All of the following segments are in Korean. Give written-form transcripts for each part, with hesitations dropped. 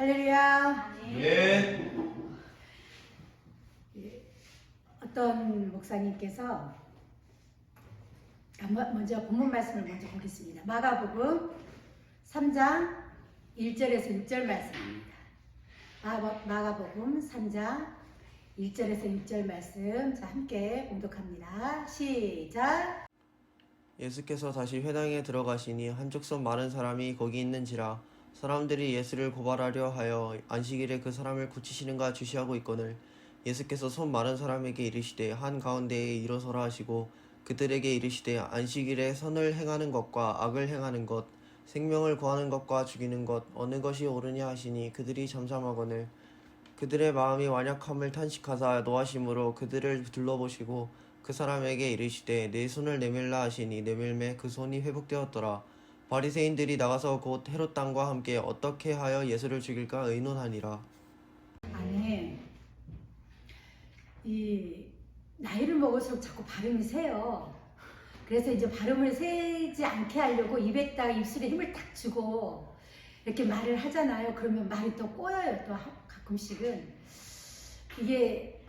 할렐루야. 네. 어떤 목사님께서 먼저 본문 말씀을 먼저 보겠습니다. 마가복음 3장 1절에서 6절 말씀입니다. 마가복음 3장 1절에서 6절 말씀 함께 봉독합니다. 시작. 예수께서 다시 회당에 들어가시니 한족속 많은 사람이 거기 있는지라 사람들이 예수를 고발하려 하여 안식일에 그 사람을 고치시는가 주시하고 있거늘 예수께서 손 마른 사람에게 이르시되 한가운데에 일어서라 하시고 그들에게 이르시되 안식일에 선을 행하는 것과 악을 행하는 것 생명을 구하는 것과 죽이는 것 어느 것이 옳으냐 하시니 그들이 잠잠하거늘 그들의 마음이 완약함을 탄식하사 노하심으로 그들을 둘러보시고 그 사람에게 이르시되 내 손을 내밀라 하시니 내밀매 그 손이 회복되었더라. 바리새인들이 나가서 곧 헤롯 당과 함께 어떻게 하여 예수를 죽일까 의논하니라. 아멘. 이 나이를 먹을수록 자꾸 발음이 세요. 그래서 이제 발음을 세지 않게 하려고 입에다가 입술에 힘을 딱 주고 이렇게 말을 하잖아요. 그러면 말이 더 꼬여요. 또 가끔씩은 이게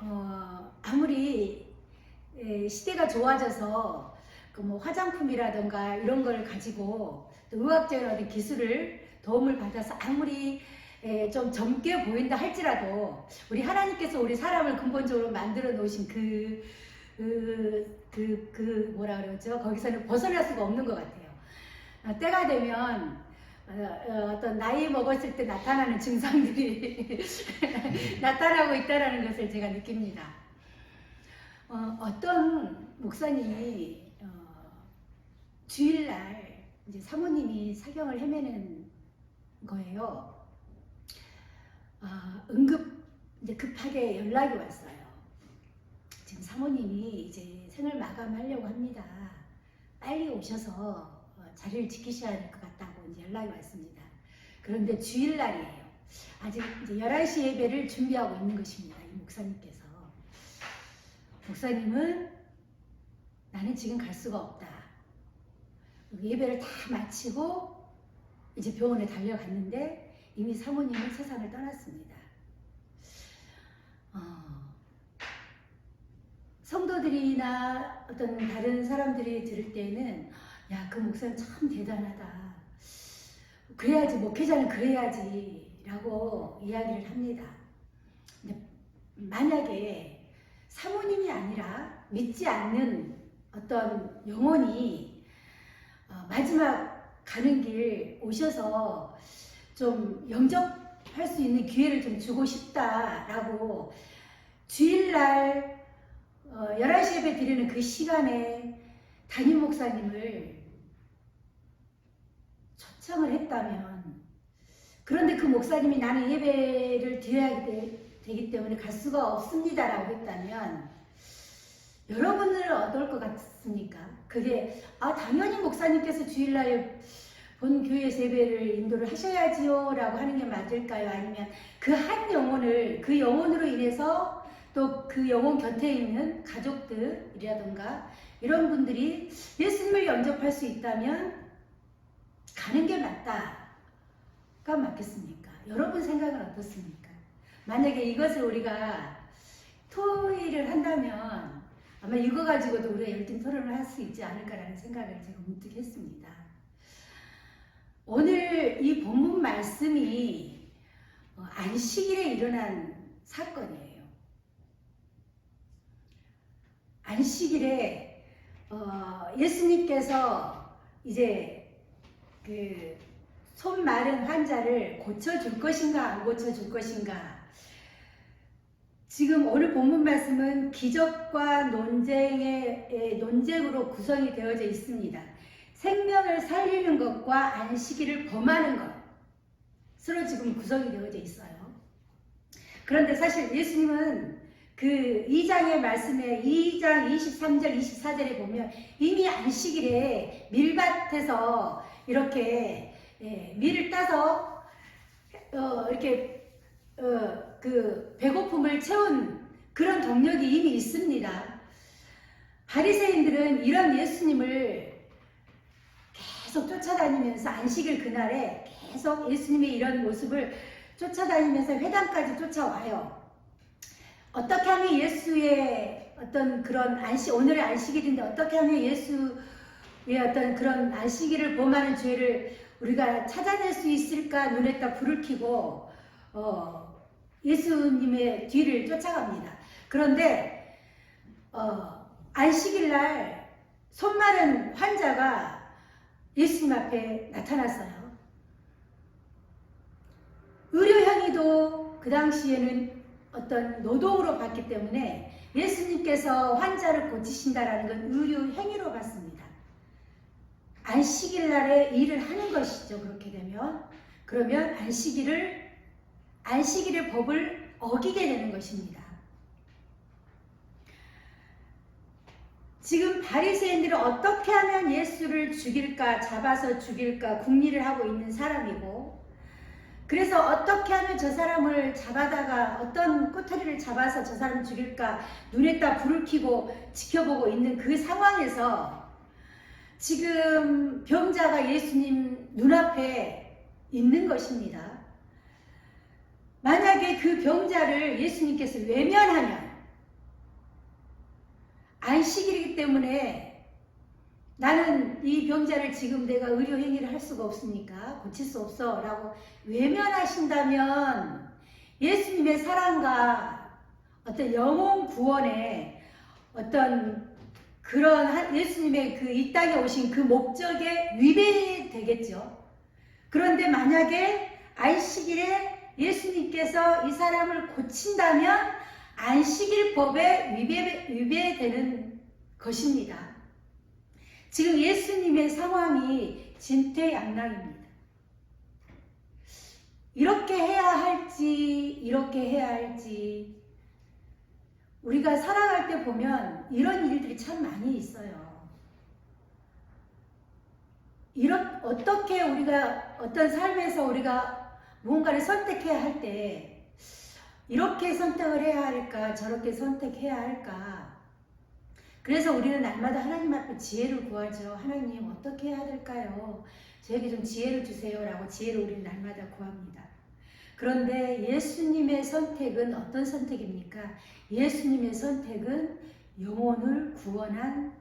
아무리 시대가 좋아져서 그 뭐 화장품이라던가 이런 걸 가지고 또 의학적인 어떤 기술을 도움을 받아서 아무리 좀 젊게 보인다 할지라도 우리 하나님께서 우리 사람을 근본적으로 만들어 놓으신 뭐라 그러죠? 거기서는 벗어날 수가 없는 것 같아요. 때가 되면 어떤 나이 먹었을 때 나타나는 증상들이 나타나고 있다는 것을 제가 느낍니다. 어떤 목사님이 주일날 이제 사모님이 사경을 헤매는 거예요. 응급 이제 급하게 연락이 왔어요. 지금 사모님이 이제 생을 마감하려고 합니다. 빨리 오셔서 자리를 지키셔야 될 것 같다고 이제 연락이 왔습니다. 그런데 주일날이에요. 아직 이제 11시 예배를 준비하고 있는 것입니다. 이 목사님께서. 목사님은 나는 지금 갈 수가 없다. 예배를 다 마치고 이제 병원에 달려갔는데 이미 사모님은 세상을 떠났습니다. 성도들이나 어떤 다른 사람들이 들을 때는 야, 그 목사는 참 대단하다. 그래야지, 목회자는 그래야지 라고 이야기를 합니다. 근데 만약에 사모님이 아니라 믿지 않는 어떤 영혼이 마지막 가는 길 오셔서 좀 영접할 수 있는 기회를 좀 주고 싶다라고 주일날 11시 예배 드리는 그 시간에 담임 목사님을 초청을 했다면, 그런데 그 목사님이 나는 예배를 드려야 되기 때문에 갈 수가 없습니다 라고 했다면 여러분은 어떨 것 같습니까? 그게 당연히 목사님께서 주일날 본 교회에서 예배를 인도를 하셔야지요 라고 하는 게 맞을까요? 아니면 그 한 영혼을, 그 영혼으로 인해서 또 그 영혼 곁에 있는 가족들이라던가 이런 분들이 예수님을 영접할 수 있다면 가는 게 맞다가 맞겠습니까? 여러분 생각은 어떻습니까? 만약에 이것을 우리가 토의를 한다면 아마 이거 가지고도 우리가 열띤 토론을 할 수 있지 않을까라는 생각을 제가 문득 했습니다. 오늘 이 본문 말씀이 안식일에 일어난 사건이에요. 안식일에 예수님께서 이제 그 손 마른 환자를 고쳐줄 것인가 안 고쳐줄 것인가, 지금 오늘 본문 말씀은 기적과 논쟁으로 구성이 되어져 있습니다. 생명을 살리는 것과 안식일을 범하는 것으로 지금 구성이 되어져 있어요. 그런데 사실 예수님은 그 2장의 말씀에 2장 23절 24절에 보면 이미 안식일에 밀밭에서 이렇게 밀을 따서 이렇게 그 배고픔을 채운 그런 경력이 이미 있습니다. 바리새인들은 이런 예수님을 계속 쫓아다니면서 안식일 그날에 계속 예수님의 이런 모습을 쫓아다니면서 회당까지 쫓아와요. 어떻게 하면 예수의 어떤 그런 오늘의 안식일인데 어떻게 하면 예수의 어떤 그런 안식일을 범하는 죄를 우리가 찾아낼 수 있을까 눈에 딱 불을 켜고 예수님의 뒤를 쫓아갑니다. 그런데 안식일 날 손 마른 환자가 예수님 앞에 나타났어요. 의료행위도 그 당시에는 어떤 노동으로 봤기 때문에 예수님께서 환자를 고치신다라는 건 의료행위로 봤습니다. 안식일 날에 일을 하는 것이죠. 그렇게 되면 그러면 안식일의 법을 어기게 되는 것입니다. 지금 바리새인들은 어떻게 하면 예수를 죽일까, 잡아서 죽일까 궁리를 하고 있는 사람이고, 그래서 어떻게 하면 저 사람을 잡아다가 어떤 꼬투리를 잡아서 저 사람을 죽일까 눈에다 불을 켜고 지켜보고 있는 그 상황에서 지금 병자가 예수님 눈앞에 있는 것입니다. 만약에 그 병자를 예수님께서 외면하면 안식일이기 때문에 나는 이 병자를 지금 내가 의료행위를 할 수가 없으니까 고칠 수 없어 라고 외면하신다면 예수님의 사랑과 어떤 영혼 구원의 어떤 그런 예수님의 그 이 땅에 오신 그 목적에 위배되겠죠. 그런데 만약에 안식일에 예수님께서 이 사람을 고친다면 안식일법에 위배되는 것입니다. 지금 예수님의 상황이 진퇴양난입니다. 이렇게 해야 할지 이렇게 해야 할지 우리가 살아갈 때 보면 이런 일들이 참 많이 있어요. 어떻게 우리가 어떤 삶에서 우리가 무언가를 선택해야 할 때 이렇게 선택을 해야 할까 저렇게 선택해야 할까. 그래서 우리는 날마다 하나님 앞에 지혜를 구하죠. 하나님 어떻게 해야 될까요? 저에게 좀 지혜를 주세요 라고 지혜를 우리는 날마다 구합니다. 그런데 예수님의 선택은 어떤 선택입니까? 예수님의 선택은 영혼을 구원한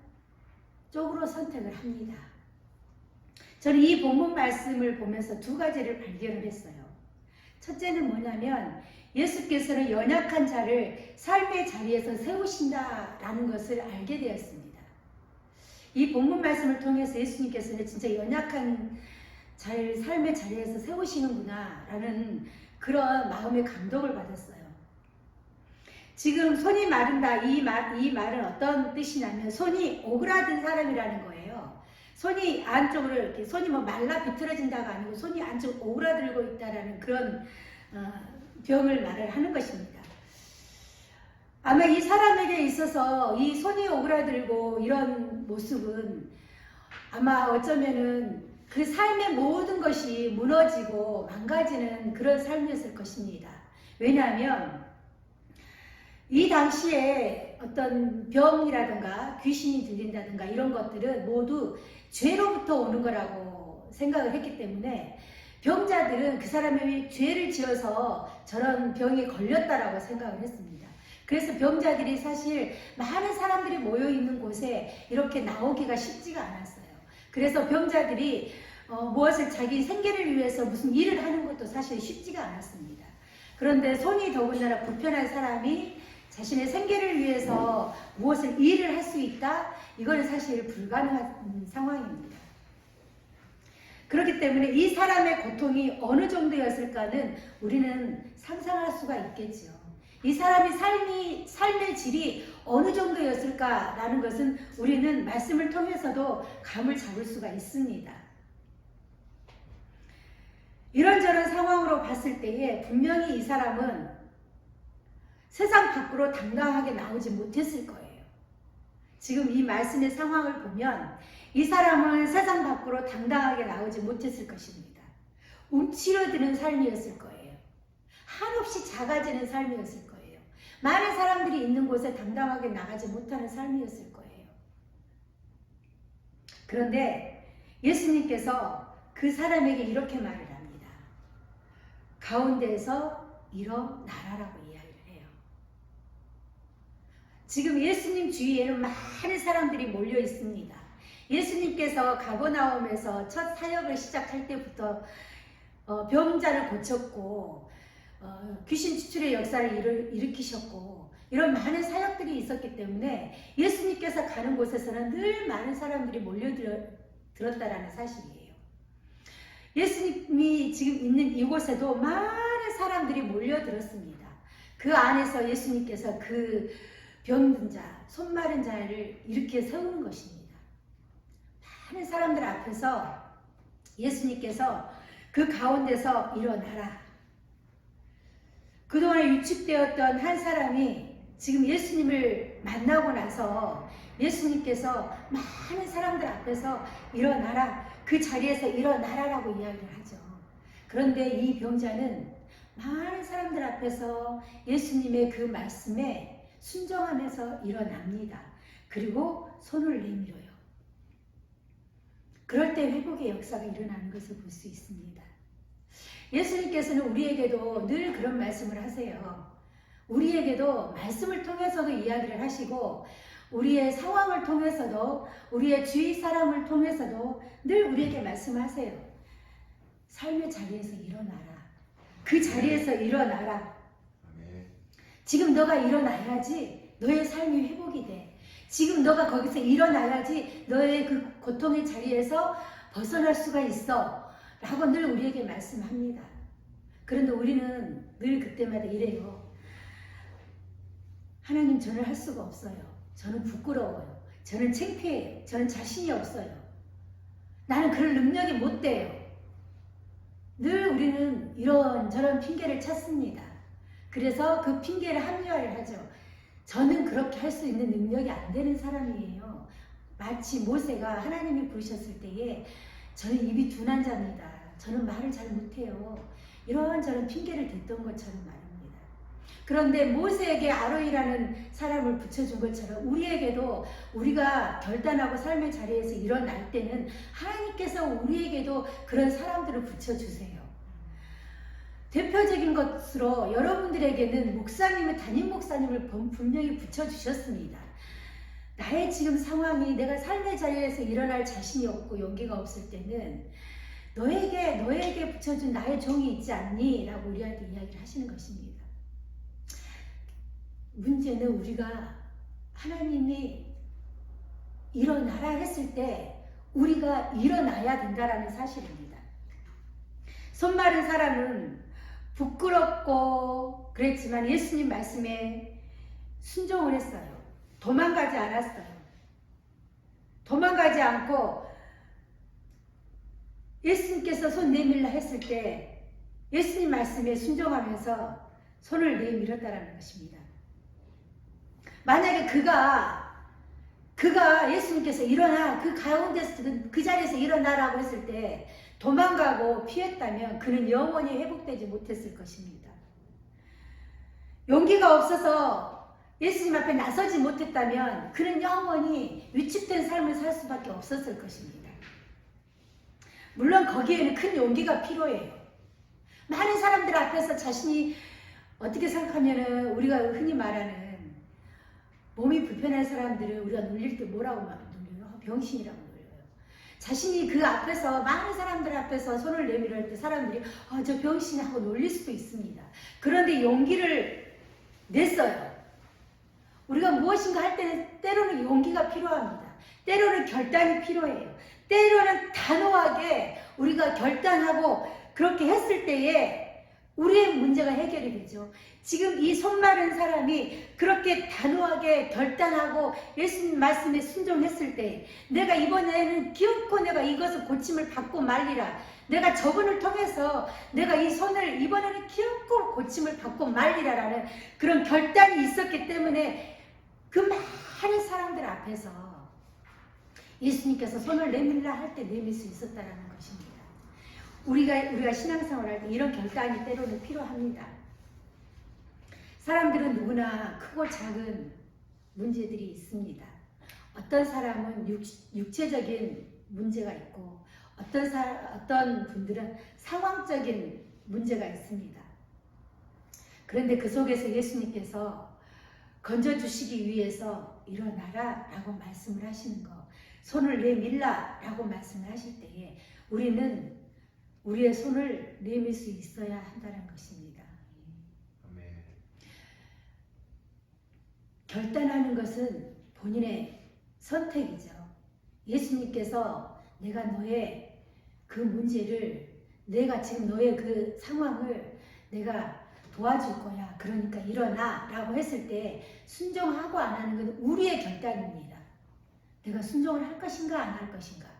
쪽으로 선택을 합니다. 저는 이 본문 말씀을 보면서 두 가지를 발견을 했어요. 첫째는 뭐냐면 예수께서는 연약한 자를 삶의 자리에서 세우신다라는 것을 알게 되었습니다. 이 본문 말씀을 통해서 예수님께서는 진짜 연약한 자를 삶의 자리에서 세우시는구나 라는 그런 마음의 감동을 받았어요. 지금 손이 마른다 이 말은 어떤 뜻이냐면 손이 오그라든 사람이라는 거예요. 손이 안쪽으로 이렇게 손이 뭐 말라 비틀어진다가 아니고 손이 안쪽으로 오그라들고 있다라는 그런 병을 말을 하는 것입니다. 아마 이 사람에게 있어서 이 손이 오그라들고 이런 모습은 아마 어쩌면은 그 삶의 모든 것이 무너지고 망가지는 그런 삶이었을 것입니다. 왜냐하면 이 당시에 어떤 병이라든가 귀신이 들린다든가 이런 것들은 모두 죄로부터 오는 거라고 생각을 했기 때문에 병자들은 그 사람이 죄를 지어서 저런 병에 걸렸다라고 생각을 했습니다. 그래서 병자들이 사실 많은 사람들이 모여 있는 곳에 이렇게 나오기가 쉽지가 않았어요. 그래서 병자들이 무엇을 자기 생계를 위해서 무슨 일을 하는 것도 사실 쉽지가 않았습니다. 그런데 손이 더군다나 불편한 사람이 자신의 생계를 위해서 무엇을 일을 할 수 있다? 이거는 사실 불가능한 상황입니다. 그렇기 때문에 이 사람의 고통이 어느 정도였을까는 우리는 상상할 수가 있겠죠. 이 사람이 삶의 질이 어느 정도였을까라는 것은 우리는 말씀을 통해서도 감을 잡을 수가 있습니다. 이런저런 상황으로 봤을 때에 분명히 이 사람은 세상 밖으로 당당하게 나오지 못했을 거예요. 지금 이 말씀의 상황을 보면 이 사람은 세상 밖으로 당당하게 나오지 못했을 것입니다. 움츠러드는 삶이었을 거예요. 한없이 작아지는 삶이었을 거예요. 많은 사람들이 있는 곳에 당당하게 나가지 못하는 삶이었을 거예요. 그런데 예수님께서 그 사람에게 이렇게 말을 합니다. 가운데에서 일어나라라고 이야기를 해요. 지금 예수님 주위에는 많은 사람들이 몰려 있습니다. 예수님께서 가버나움에서 첫 사역을 시작할 때부터 병자를 고쳤고 귀신 추출의 역사를 일으키셨고 이런 많은 사역들이 있었기 때문에 예수님께서 가는 곳에서는 늘 많은 사람들이 몰려들었다라는 사실이에요. 예수님이 지금 있는 이곳에도 많은 사람들이 몰려들었습니다. 그 안에서 예수님께서 그 병든 자, 손 마른 자를 일으켜 세우는 것입니다. 많은 사람들 앞에서 예수님께서 그 가운데서 일어나라. 그동안 위축되었던 한 사람이 지금 예수님을 만나고 나서 예수님께서 많은 사람들 앞에서 일어나라. 그 자리에서 일어나라라고 이야기를 하죠. 그런데 이 병자는 많은 사람들 앞에서 예수님의 그 말씀에 순종하면서 일어납니다. 그리고 손을 내밀어요. 그럴 때 회복의 역사가 일어나는 것을 볼 수 있습니다. 예수님께서는 우리에게도 늘 그런 말씀을 하세요. 우리에게도 말씀을 통해서도 이야기를 하시고 우리의 상황을 통해서도 우리의 주위 사람을 통해서도 늘 우리에게 말씀하세요. 삶의 자리에서 일어나라. 그 자리에서 일어나라. 지금 너가 일어나야지 너의 삶이 회복이 돼. 지금 너가 거기서 일어나야지 너의 그 고통의 자리에서 벗어날 수가 있어. 라고 늘 우리에게 말씀합니다. 그런데 우리는 늘 그때마다 이래요. 하나님, 저는 할 수가 없어요. 저는 부끄러워요. 저는 창피해요. 저는 자신이 없어요. 나는 그럴 능력이 못 돼요. 늘 우리는 이런저런 핑계를 찾습니다. 그래서 그 핑계를 합리화를 하죠. 저는 그렇게 할 수 있는 능력이 안 되는 사람이에요. 마치 모세가 하나님이 부르셨을 때에 저는 입이 둔한 자입니다. 저는 말을 잘 못해요. 이런저런 핑계를 댔던 것처럼 말입니다. 그런데 모세에게 아론이라는 사람을 붙여준 것처럼 우리에게도 우리가 결단하고 삶의 자리에서 일어날 때는 하나님께서 우리에게도 그런 사람들을 붙여주세요. 대표적인 것으로 여러분들에게는 목사님을, 담임 목사님을 분명히 붙여주셨습니다. 나의 지금 상황이 내가 삶의 자리에서 일어날 자신이 없고 용기가 없을 때는 너에게 붙여준 나의 종이 있지 않니? 라고 우리한테 이야기를 하시는 것입니다. 문제는 우리가 하나님이 일어나라 했을 때 우리가 일어나야 된다라는 사실입니다. 손 마른 사람은 부끄럽고 그랬지만 예수님 말씀에 순종을 했어요. 도망가지 않았어요. 도망가지 않고 예수님께서 손 내밀라 했을 때 예수님 말씀에 순종하면서 손을 내밀었다라는 것입니다. 만약에 그가 예수님께서 일어나, 그 가운데서 그 자리에서 일어나라고 했을 때 도망가고 피했다면 그는 영원히 회복되지 못했을 것입니다. 용기가 없어서 예수님 앞에 나서지 못했다면 그는 영원히 위축된 삶을 살 수밖에 없었을 것입니다. 물론 거기에는 큰 용기가 필요해요. 많은 사람들 앞에서 자신이 어떻게 생각하면은 우리가 흔히 말하는 몸이 불편한 사람들을 우리가 놀릴 때 뭐라고 놀려요? 병신이라고 놀려요. 자신이 그 앞에서 많은 사람들 앞에서 손을 내밀을 때 사람들이 저 병신하고 놀릴 수도 있습니다. 그런데 용기를 냈어요. 우리가 무엇인가 할 때는 때로는 용기가 필요합니다. 때로는 결단이 필요해요. 때로는 단호하게 우리가 결단하고 그렇게 했을 때에 우리의 문제가 해결이 되죠. 지금 이 손 마른 사람이 그렇게 단호하게 결단하고 예수님 말씀에 순종했을 때 내가 이번에는 기어코 내가 이것을 고침을 받고 말리라. 내가 저분을 통해서 내가 이 손을 이번에는 기어코 고침을 받고 말리라라는 그런 결단이 있었기 때문에 그 많은 사람들 앞에서 예수님께서 손을 내밀라 할 때 내밀 수 있었다는 것입니다. 우리가 신앙생활할 때 이런 결단이 때로는 필요합니다. 사람들은 누구나 크고 작은 문제들이 있습니다. 어떤 사람은 육체적인 문제가 있고 어떤 분들은 상황적인 문제가 있습니다. 그런데 그 속에서 예수님께서 건져주시기 위해서 일어나라 라고 말씀을 하시는 거, 손을 내밀라 라고 말씀을 하실 때에 우리는 우리의 손을 내밀 수 있어야 한다는 것입니다. 아멘. 결단하는 것은 본인의 선택이죠. 예수님께서 내가 너의 그 문제를, 내가 지금 너의 그 상황을 내가 도와줄 거야. 그러니까 일어나 라고 했을 때 순종하고 안 하는 건 우리의 결단입니다. 내가 순종을 할 것인가 안 할 것인가.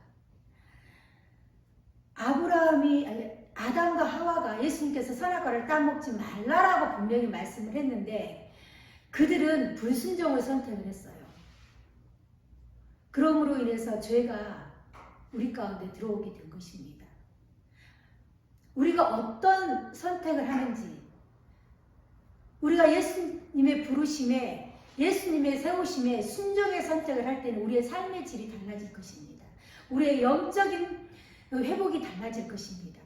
아담과 하와가 예수님께서 선악과를 따먹지 말라라고 분명히 말씀을 했는데 그들은 불순종을 선택을 했어요. 그러므로 인해서 죄가 우리 가운데 들어오게 된 것입니다. 우리가 어떤 선택을 하는지, 우리가 예수님의 부르심에, 예수님의 세우심에 순종의 선택을 할 때는 우리의 삶의 질이 달라질 것입니다. 우리의 영적인 회복이 달라질 것입니다.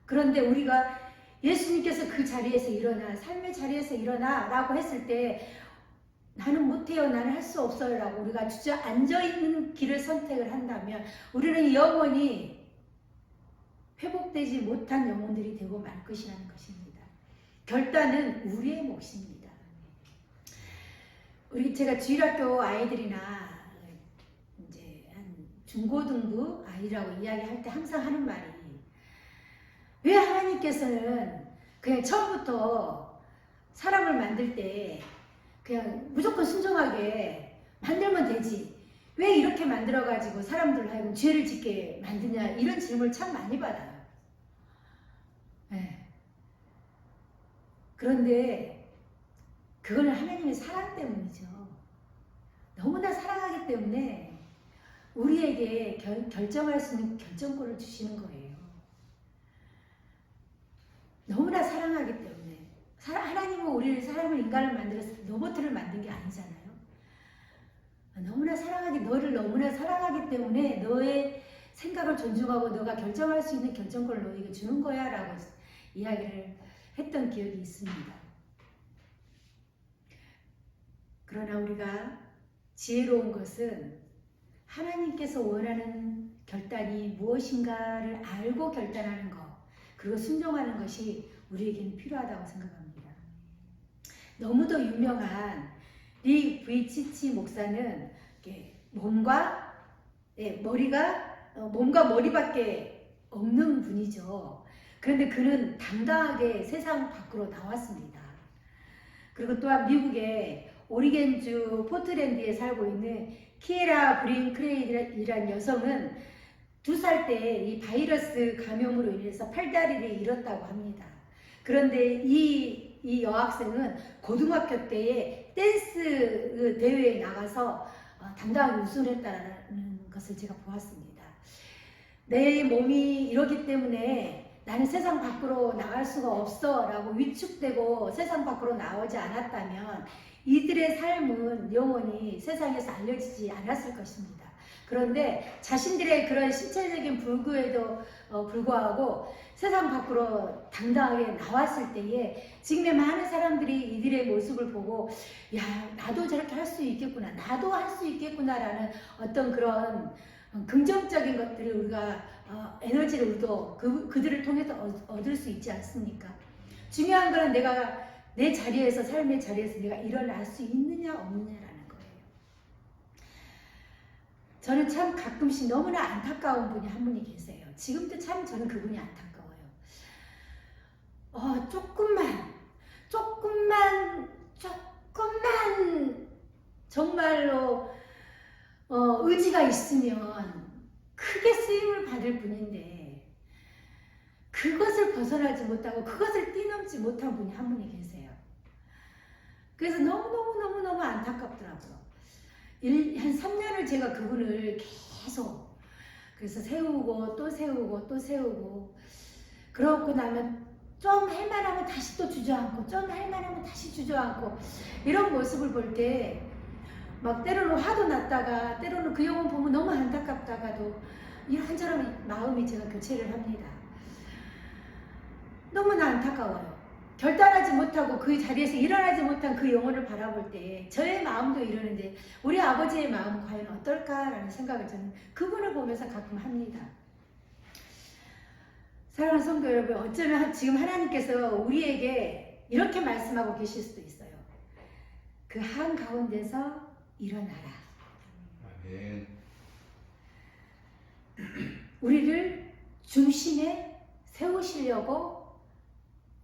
그런데 우리가 예수님께서 그 자리에서 일어나, 삶의 자리에서 일어나 라고 했을 때 나는 못해요, 나는 할 수 없어요 라고 우리가 주저앉아있는 길을 선택을 한다면 우리는 영원히 회복되지 못한 영혼들이 되고 말 것이라는 것입니다. 결단은 우리의 몫입니다. 제가 주일학교 아이들이나 이제 한 중고등부 아이라고 이야기할 때 항상 하는 말이, 왜 하나님께서는 그냥 처음부터 사람을 만들 때 그냥 무조건 순종하게 만들면 되지, 왜 이렇게 만들어가지고 사람들 하여금 죄를 짓게 만드냐, 이런 질문을 참 많이 받아요. 네. 그런데 그거는 하나님의 사랑 때문이죠. 너무나 사랑하기 때문에 우리에게 결정할 수 있는 결정권을 주시는 거예요. 너무나 사랑하기 때문에. 하나님은 우리를, 사람을, 인간을 만들어서 로봇을 만든 게 아니잖아요. 너무나 너를 너무나 사랑하기 때문에 너의 생각을 존중하고 너가 결정할 수 있는 결정권을 너에게 주는 거야 라고 이야기를 했던 기억이 있습니다. 그러나 우리가 지혜로운 것은 하나님께서 원하는 결단이 무엇인가를 알고 결단하는 것, 그리고 순종하는 것이 우리에게는 필요하다고 생각합니다. 너무도 유명한 리 브이치치 목사는 몸과 머리밖에 없는 분이죠. 그런데 그는 당당하게 세상 밖으로 나왔습니다. 그리고 또한 미국의 오리겐주 포트랜드에 살고 있는 키에라 브링크레이라는 여성은 2살 때 이 바이러스 감염으로 인해서 팔다리를 잃었다고 합니다. 그런데 이 여학생은 고등학교 때에 댄스 대회에 나가서 당당하게 우승했다는 것을 제가 보았습니다. 내 몸이 이러기 때문에 나는 세상 밖으로 나갈 수가 없어 라고 위축되고 세상 밖으로 나오지 않았다면 이들의 삶은 영원히 세상에서 알려지지 않았을 것입니다. 그런데 자신들의 그런 신체적인 불구에도 불구하고 세상 밖으로 당당하게 나왔을 때에 지금의 많은 사람들이 이들의 모습을 보고, 야, 나도 저렇게 할 수 있겠구나, 나도 할 수 있겠구나 라는 어떤 그런 긍정적인 것들을 우리가 에너지를 우리도 그들을 통해서 얻을 수 있지 않습니까? 중요한 거는 내가 내 자리에서, 삶의 자리에서 내가 일어날 수 있느냐 없느냐라는 거예요. 저는 참 가끔씩 너무나 안타까운 분이 한 분이 계세요. 지금도 참 저는 그분이 안타까워요. 조금만 정말로 의지가 있으면 크게 쓰임을 받을 분인데 그것을 벗어나지 못하고 그것을 뛰넘지 못한 분이 한 분이 계세요. 그래서 너무너무 안타깝더라고요. 한 3년을 제가 그분을 계속 그래서 세우고 또 세우고 그러고 나면 좀 할만하면 다시 또 주저앉고 좀 할만하면 다시 주저앉고 이런 모습을 볼 때 막 때로는 화도 났다가 때로는 그 영혼 보면 너무 안타깝다가도 이런저런 마음이 제가 교체를 합니다. 너무나 안타까워요. 결단하지 못하고 그 자리에서 일어나지 못한 그 영혼을 바라볼 때 저의 마음도 이러는데 우리 아버지의 마음은 과연 어떨까라는 생각을 저는 그분을 보면서 가끔 합니다. 사랑하는 성도 여러분, 어쩌면 지금 하나님께서 우리에게 이렇게 말씀하고 계실 수도 있어요. 그 한가운데서 일어나라. 아멘. 우리를 중심에 세우시려고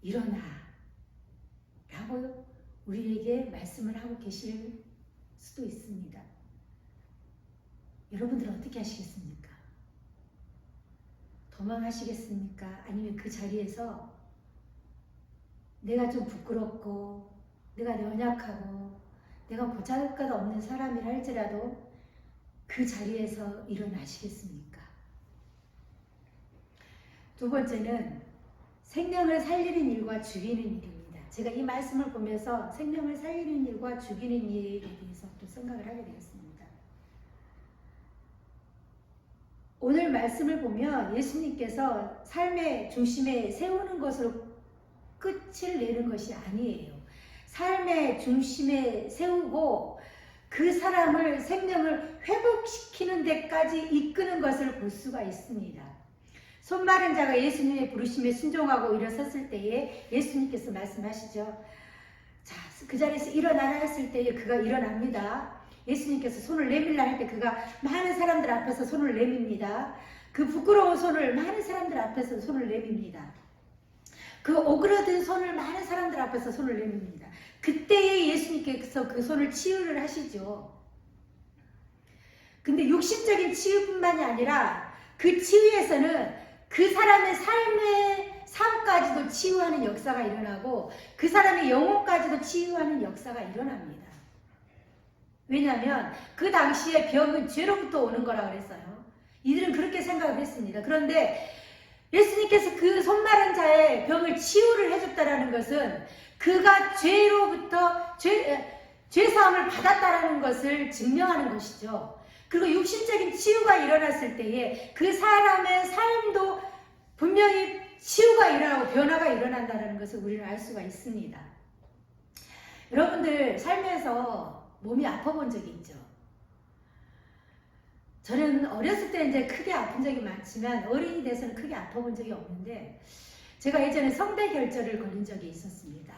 일어나 라고 우리에게 말씀을 하고 계실 수도 있습니다. 여러분들은 어떻게 하시겠습니까? 도망하시겠습니까? 아니면 그 자리에서 내가 좀 부끄럽고 내가 연약하고 내가 보잘것없는 사람이라 할지라도 그 자리에서 일어나시겠습니까? 두 번째는 생명을 살리는 일과 죽이는 일입니다. 제가 이 말씀을 보면서 생명을 살리는 일과 죽이는 일에 대해서 또 생각을 하게 되었습니다. 오늘 말씀을 보면 예수님께서 삶의 중심에 세우는 것으로 끝을 내는 것이 아니에요. 삶의 중심에 세우고 그 사람을 생명을 회복시키는 데까지 이끄는 것을 볼 수가 있습니다. 손마른 자가 예수님의 부르심에 순종하고 일어섰을 때에 예수님께서 말씀하시죠. 자, 그 자리에서 일어나라 했을 때에 그가 일어납니다. 예수님께서 손을 내밀라 할 때 그가 많은 사람들 앞에서 손을 내밉니다. 그 부끄러운 손을 많은 사람들 앞에서 손을 내밉니다. 그 오그러든 손을 많은 사람들 앞에서 손을 내밉니다. 그때에 예수님께서 그 손을 치유를 하시죠. 근데 육신적인 치유뿐만이 아니라 그 치유에서는 그 사람의 삶까지도 치유하는 역사가 일어나고 그 사람의 영혼까지도 치유하는 역사가 일어납니다. 왜냐하면 그 당시에 병은 죄로부터 오는 거라 그랬어요. 이들은 그렇게 생각을 했습니다. 그런데 예수님께서 그 손마른 자의 병을 치유를 해줬다라는 것은 그가 죄로부터 죄사함을 받았다라는 것을 증명하는 것이죠. 그리고 육신적인 치유가 일어났을 때에 그 사람의 삶도 분명히 치유가 일어나고 변화가 일어난다는 것을 우리는 알 수가 있습니다. 여러분들 삶에서 몸이 아파본 적이 있죠. 저는 어렸을 때 이제 크게 아픈 적이 많지만 어린이 돼서는 크게 아파본 적이 없는데 제가 예전에 성대결절을 걸린 적이 있었습니다.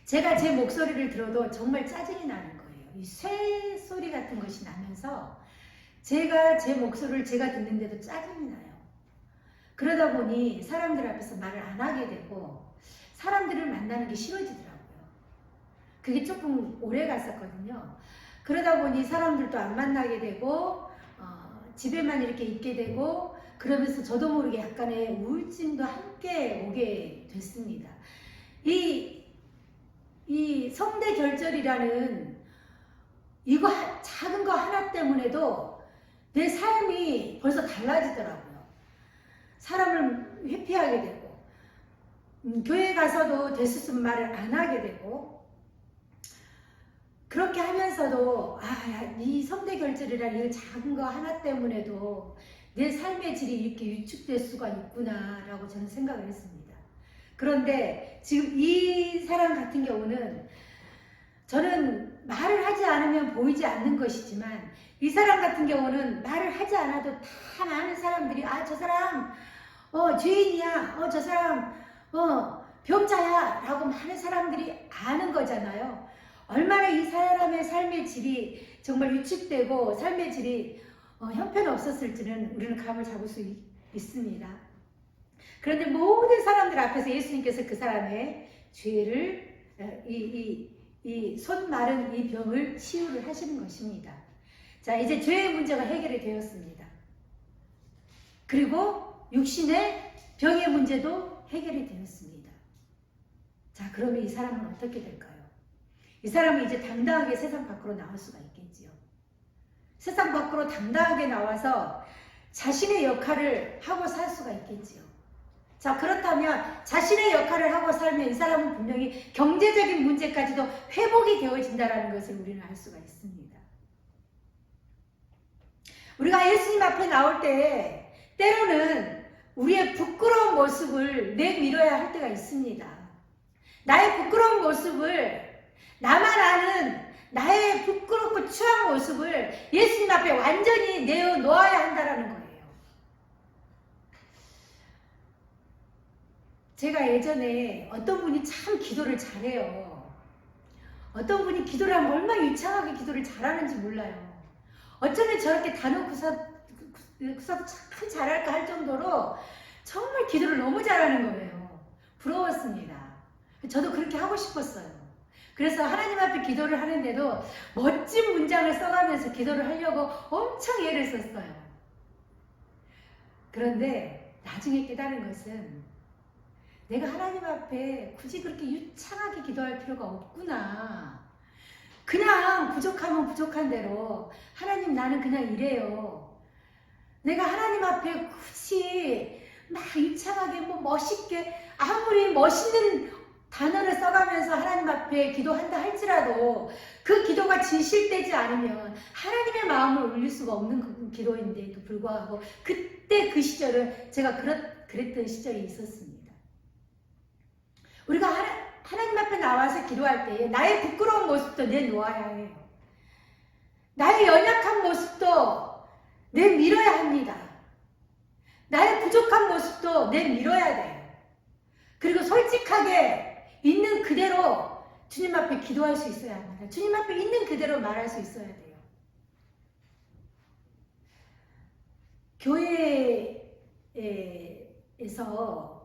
제가 제 목소리를 들어도 정말 짜증이 나는 거예요. 이 쇠 소리 같은 것이 나면서 제가 제 목소리를 제가 듣는데도 짜증이 나요. 그러다 보니 사람들 앞에서 말을 안 하게 되고 사람들을 만나는 게 싫어지더라고요. 그게 조금 오래 갔었거든요. 그러다 보니 사람들도 안 만나게 되고 집에만 이렇게 있게 되고 그러면서 저도 모르게 약간의 우울증도 함께 오게 됐습니다. 이 성대결절이라는 이거 작은 거 하나 때문에도 내 삶이 벌써 달라지더라고요. 사람을 회피하게 되고 교회 가서도 되수습 말을 안 하게 되고 그렇게 하면서도 이 성대결절이라는 이 작은 거 하나 때문에도 내 삶의 질이 이렇게 위축될 수가 있구나 라고 저는 생각을 했습니다. 그런데 지금 이 사람 같은 경우는 저는 말을 하지 않으면 보이지 않는 것이지만 이 사람 같은 경우는 말을 하지 않아도 다 많은 사람들이 저 사람 죄인이야, 저 사람 병자야 라고 많은 사람들이 아는 거잖아요. 얼마나 이 사람의 삶의 질이 정말 위축되고 삶의 질이 형편없었을지는 우리는 감을 잡을 수 있습니다. 그런데 모든 사람들 앞에서 예수님께서 그 사람의 죄를 이 손 마른 이 병을 치유를 하시는 것입니다. 자, 이제 죄의 문제가 해결이 되었습니다. 그리고 육신의 병의 문제도 해결이 되었습니다. 자, 그러면 이 사람은 어떻게 될까요? 이 사람은 이제 당당하게 세상 밖으로 나올 수가 있겠지요. 세상 밖으로 당당하게 나와서 자신의 역할을 하고 살 수가 있겠지요. 자, 그렇다면 자신의 역할을 하고 살면 이 사람은 분명히 경제적인 문제까지도 회복이 되어진다는 것을 우리는 알 수가 있습니다. 우리가 예수님 앞에 나올 때 때로는 우리의 부끄러운 모습을 내밀어야 할 때가 있습니다. 나의 부끄러운 모습을, 나만 아는 나의 부끄럽고 추한 모습을 예수님 앞에 완전히 내어놓아야 한다는 거예요. 제가 예전에 어떤 분이 참 기도를 잘해요. 어떤 분이 기도를 하면 얼마나 유창하게 기도를 잘하는지 몰라요. 어쩌면 저렇게 단어 구사도 참 잘할까 할 정도로 정말 기도를 너무 잘하는 거예요. 부러웠습니다. 저도 그렇게 하고 싶었어요. 그래서 하나님 앞에 기도를 하는데도 멋진 문장을 써가면서 기도를 하려고 엄청 애를 썼어요. 그런데 나중에 깨달은 것은 내가 하나님 앞에 굳이 그렇게 유창하게 기도할 필요가 없구나. 그냥 부족하면 부족한 대로 하나님 나는 그냥 이래요. 내가 하나님 앞에 굳이 막 유창하게 뭐 멋있게 아무리 멋있는 단어를 써가면서 하나님 앞에 기도한다 할지라도 그 기도가 진실되지 않으면 하나님의 마음을 울릴 수가 없는 기도인데도 불구하고 그때 그 시절은 제가 그랬던 시절이 있었습니다. 우리가 하나님 앞에 나와서 기도할 때에 나의 부끄러운 모습도 내놓아야 해요. 나의 연약한 모습도 내밀어야 합니다. 나의 부족한 모습도 내밀어야 돼요. 그리고 솔직하게 있는 그대로 주님 앞에 기도할 수 있어야 합니다. 주님 앞에 있는 그대로 말할 수 있어야 돼요. 교회에서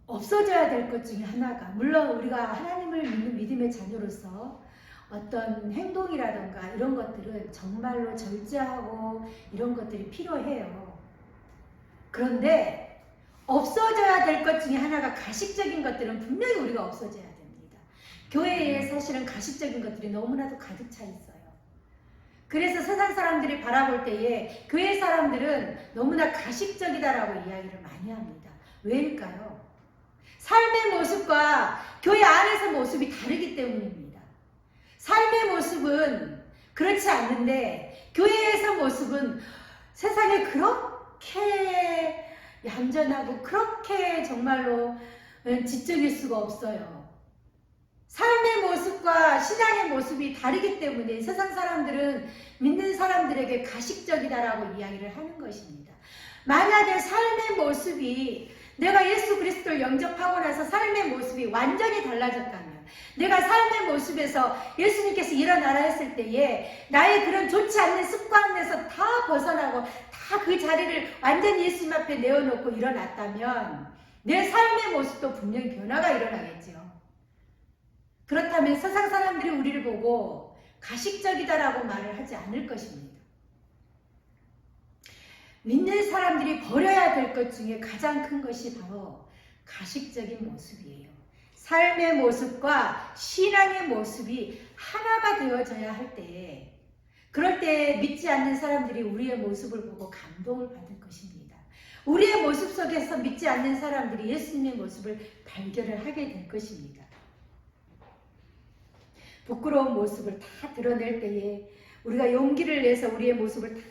없어져야 될 것 중에 하나가, 물론 우리가 하나님을 믿는 믿음의 자녀로서 어떤 행동이라던가 이런 것들은 정말로 절제하고 이런 것들이 필요해요. 그런데 없어져야 될 것 중에 하나가 가식적인 것들은 분명히 우리가 없어져야 됩니다. 교회에 사실은 가식적인 것들이 너무나도 가득 차 있어요. 그래서 세상 사람들이 바라볼 때에 교회 사람들은 너무나 가식적이다라고 이야기를 많이 합니다. 왜일까요? 삶의 모습과 교회 안에서 모습이 다르기 때문입니다. 삶의 모습은 그렇지 않는데 교회에서 모습은 세상에 그렇게 얌전하고 그렇게 정말로 지적일 수가 없어요. 삶의 모습과 신앙의 모습이 다르기 때문에 세상 사람들은 믿는 사람들에게 가식적이다라고 이야기를 하는 것입니다. 만약에 삶의 모습이 내가 예수 그리스도를 영접하고 나서 삶의 모습이 완전히 달라졌다면, 내가 삶의 모습에서 예수님께서 일어나라 했을 때에 나의 그런 좋지 않는 습관에서 다 벗어나고 다 그 자리를 완전히 예수님 앞에 내어놓고 일어났다면 내 삶의 모습도 분명히 변화가 일어나겠죠. 그렇다면 세상 사람들이 우리를 보고 가식적이다라고 말을 하지 않을 것입니다. 믿는 사람들이 버려야 될 것 중에 가장 큰 것이 바로 가식적인 모습이에요. 삶의 모습과 신앙의 모습이 하나가 되어져야 할 때에, 그럴 때 믿지 않는 사람들이 우리의 모습을 보고 감동을 받을 것입니다. 우리의 모습 속에서 믿지 않는 사람들이 예수님의 모습을 발견을 하게 될 것입니다. 부끄러운 모습을 다 드러낼 때에 우리가 용기를 내서 우리의 모습을 다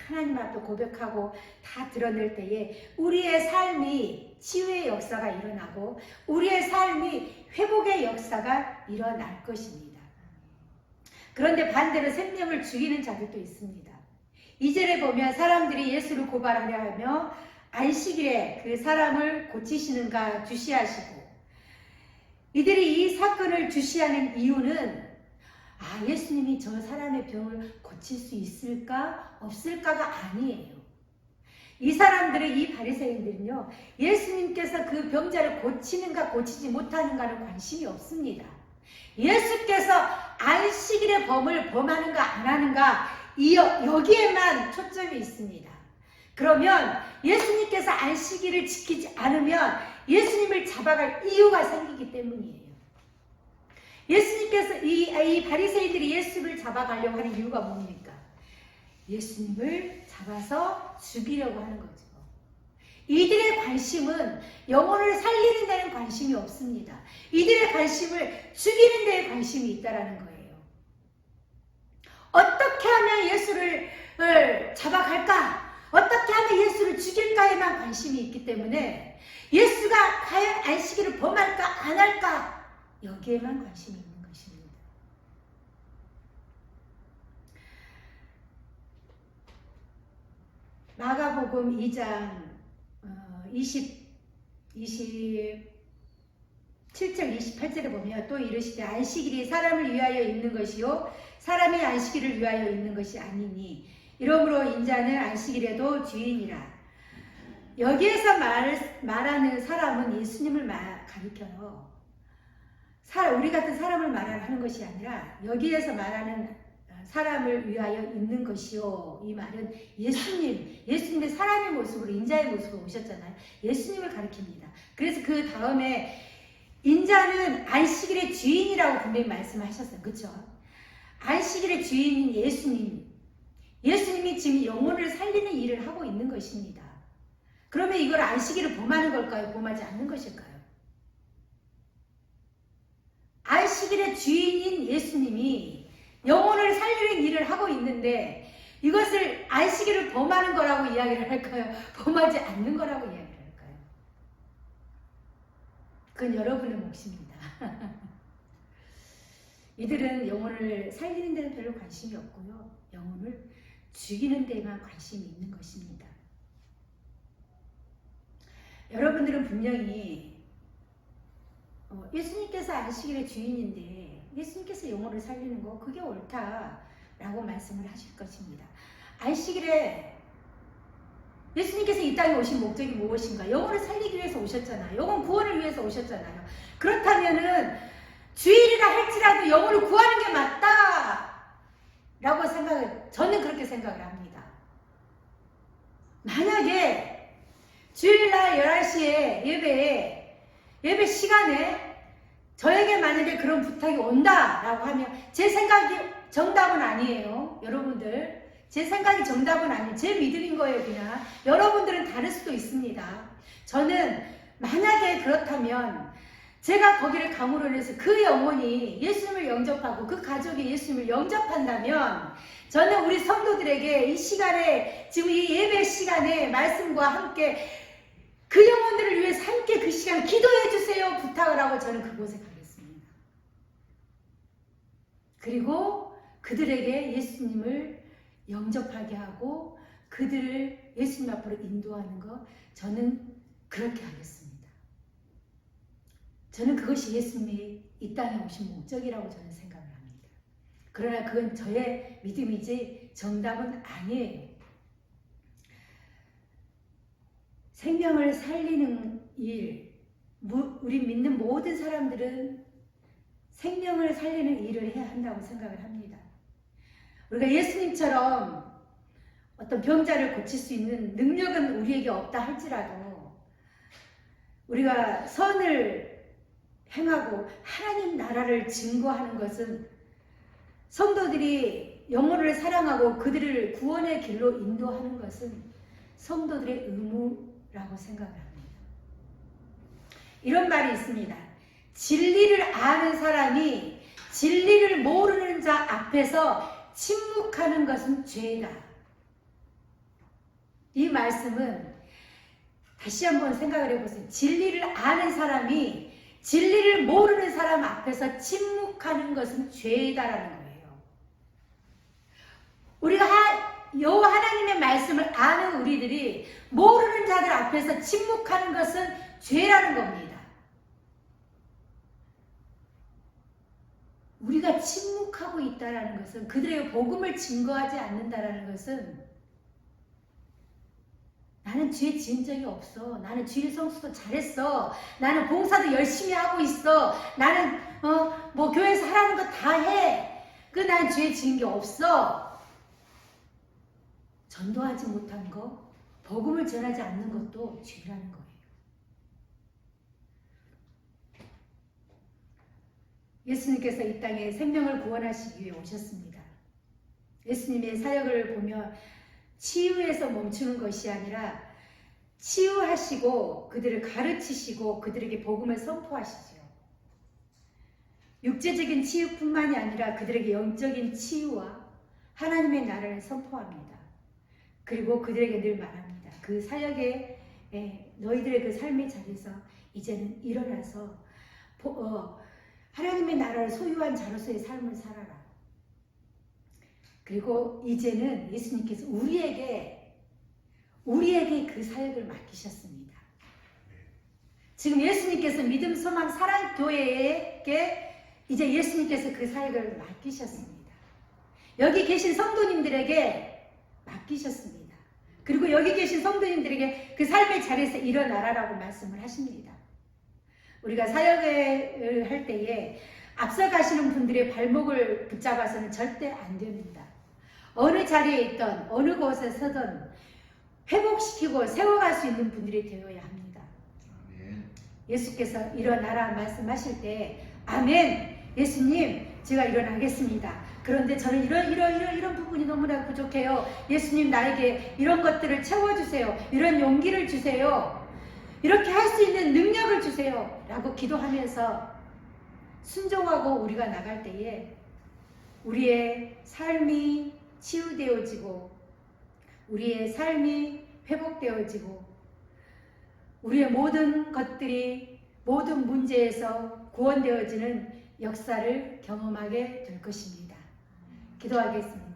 하나님 앞에 고백하고 다 드러낼 때에 우리의 삶이 치유의 역사가 일어나고 우리의 삶이 회복의 역사가 일어날 것입니다. 그런데 반대로 생명을 죽이는 자들도 있습니다. 2절에 보면 사람들이 예수를 고발하려 하며 안식일에 그 사람을 고치시는가 주시하시고, 이들이 이 사건을 주시하는 이유는 예수님이 저 사람의 병을 고칠 수 있을까 없을까가 아니에요. 이 사람들은, 이 바리새인들은요, 예수님께서 그 병자를 고치는가 고치지 못하는가는 관심이 없습니다. 예수께서 안식일의 범을 범하는가 안 하는가 여기에만 초점이 있습니다. 그러면 예수님께서 안식일을 지키지 않으면 예수님을 잡아갈 이유가 생기기 때문이에요. 예수님께서 이 바리새인들이 예수를 잡아가려고 하는 이유가 뭡니까? 예수님을 잡아서 죽이려고 하는 거죠. 이들의 관심은 영혼을 살리는 데는 관심이 없습니다. 이들의 관심을 죽이는 데에 관심이 있다는 거예요. 어떻게 하면 예수를 잡아갈까? 어떻게 하면 예수를 죽일까에만 관심이 있기 때문에 예수가 과연 안식일을 범할까 안 할까 여기에만 관심이 있는 것입니다. 마가복음 2장 27절 28절에 보면 또 이르시되 안식일이 사람을 위하여 있는 것이요 사람이 안식일을 위하여 있는 것이 아니니 이러므로 인자는 안식일에도 주인이라. 여기에서 말하는 사람은 예수님을 가리켜요. 우리 같은 사람을 말하는 것이 아니라 여기에서 말하는 사람을 위하여 있는 것이요. 이 말은 예수님의 사람의 모습으로 인자의 모습으로 오셨잖아요. 예수님을 가리킵니다. 그래서 그 다음에 인자는 안식일의 주인이라고 분명히 말씀하셨어요. 그렇죠? 안식일의 주인인 예수님이 지금 영혼을 살리는 일을 하고 있는 것입니다. 그러면 이걸 안식일을 범하는 걸까요? 범하지 않는 것일까요? 안식일의 주인인 예수님이 영혼을 살리는 일을 하고 있는데 이것을 안식일을 범하는 거라고 이야기를 할까요? 범하지 않는 거라고 이야기를 할까요? 그건 여러분의 몫입니다. 이들은 영혼을 살리는 데는 별로 관심이 없고요. 영혼을 죽이는 데에만 관심이 있는 것입니다. 여러분들은 분명히 예수님께서 안식일의 주인인데 예수님께서 영혼을 살리는 거 그게 옳다라고 말씀을 하실 것입니다. 안식일에 예수님께서 이 땅에 오신 목적이 무엇인가? 영혼을 살리기 위해서 오셨잖아요. 영혼 구원을 위해서 오셨잖아요. 그렇다면은 주일이라 할지라도 영혼을 구하는 게 맞다라고 저는 그렇게 생각을 합니다. 만약에 주일날 11시에 예배 시간에 저에게 만약에 그런 부탁이 온다라고 하면 제 생각이 정답은 아니에요. 여러분들 제 생각이 정답은 아니에요. 제 믿음인 거예요. 그냥 여러분들은 다를 수도 있습니다. 저는 만약에 그렇다면 제가 거기를 감으로 인해서 그 영혼이 예수님을 영접하고 그 가족이 예수님을 영접한다면 저는 우리 성도들에게 이 시간에 지금 이 예배 시간에 말씀과 함께 그 영혼들을 위해서 함께 그 시간 기도해 주세요 부탁을 하고 저는 그곳에 가겠습니다. 그리고 그들에게 예수님을 영접하게 하고 그들을 예수님 앞으로 인도하는 것 저는 그렇게 하겠습니다. 저는 그것이 예수님이 이 땅에 오신 목적이라고 저는 생각을 합니다. 그러나 그건 저의 믿음이지 정답은 아니에요. 생명을 살리는 일, 우리 믿는 모든 사람들은 생명을 살리는 일을 해야 한다고 생각을 합니다. 우리가 예수님처럼 어떤 병자를 고칠 수 있는 능력은 우리에게 없다 할지라도 우리가 선을 행하고 하나님 나라를 증거하는 것은 성도들이 영혼을 사랑하고 그들을 구원의 길로 인도하는 것은 성도들의 의무라고 생각을 합니다. 이런 말이 있습니다. 진리를 아는 사람이 진리를 모르는 자 앞에서 침묵하는 것은 죄다. 이 말씀은 다시 한번 생각을 해보세요. 진리를 아는 사람이 진리를 모르는 사람 앞에서 침묵하는 것은 죄다라는 거예요. 우리가 여호와 하나님의 말씀을 아는 우리들이 모르는 자들 앞에서 침묵하는 것은 죄라는 겁니다. 우리가 침묵하고 있다는 것은 그들의 복음을 증거하지 않는다는 것은 나는 죄 지은 적이 없어. 나는 주일 성수도 잘했어. 나는 봉사도 열심히 하고 있어. 나는 교회에서 하라는 거 다 해. 난 죄 지은 게 없어. 전도하지 못한 거, 복음을 전하지 않는 것도 죄라는 거예요. 예수님께서 이 땅에 생명을 구원하시기 위해 오셨습니다. 예수님의 사역을 보면 치유에서 멈추는 것이 아니라 치유하시고 그들을 가르치시고 그들에게 복음을 선포하시죠. 육체적인 치유뿐만이 아니라 그들에게 영적인 치유와 하나님의 나라를 선포합니다. 그리고 그들에게 늘 말합니다. 그 사역에 너희들의 그 삶의 자리에서 이제는 일어나서 하나님의 나라를 소유한 자로서의 삶을 살아라. 그리고 이제는 예수님께서 우리에게 그 사역을 맡기셨습니다. 지금 예수님께서 믿음, 소망, 사랑 교회에게 이제 예수님께서 그 사역을 맡기셨습니다. 여기 계신 성도님들에게 맡기셨습니다. 그리고 여기 계신 성도님들에게 그 삶의 자리에서 일어나라라고 말씀을 하십니다. 우리가 사역을 할 때에 앞서가시는 분들의 발목을 붙잡아서는 절대 안 됩니다. 어느 자리에 있던 어느 곳에 서든 회복시키고 세워갈 수 있는 분들이 되어야 합니다. 아멘. 예수께서 일어나라 말씀하실 때 아멘, 예수님 제가 일어나겠습니다. 그런데 저는 이런 부분이 너무나 부족해요. 예수님 나에게 이런 것들을 채워주세요. 이런 용기를 주세요. 이렇게 할 수 있는 능력을 주세요. 라고 기도하면서 순종하고 우리가 나갈 때에 우리의 삶이 치유되어지고 우리의 삶이 회복되어지고 우리의 모든 것들이 모든 문제에서 구원되어지는 역사를 경험하게 될 것입니다. 기도하겠습니다.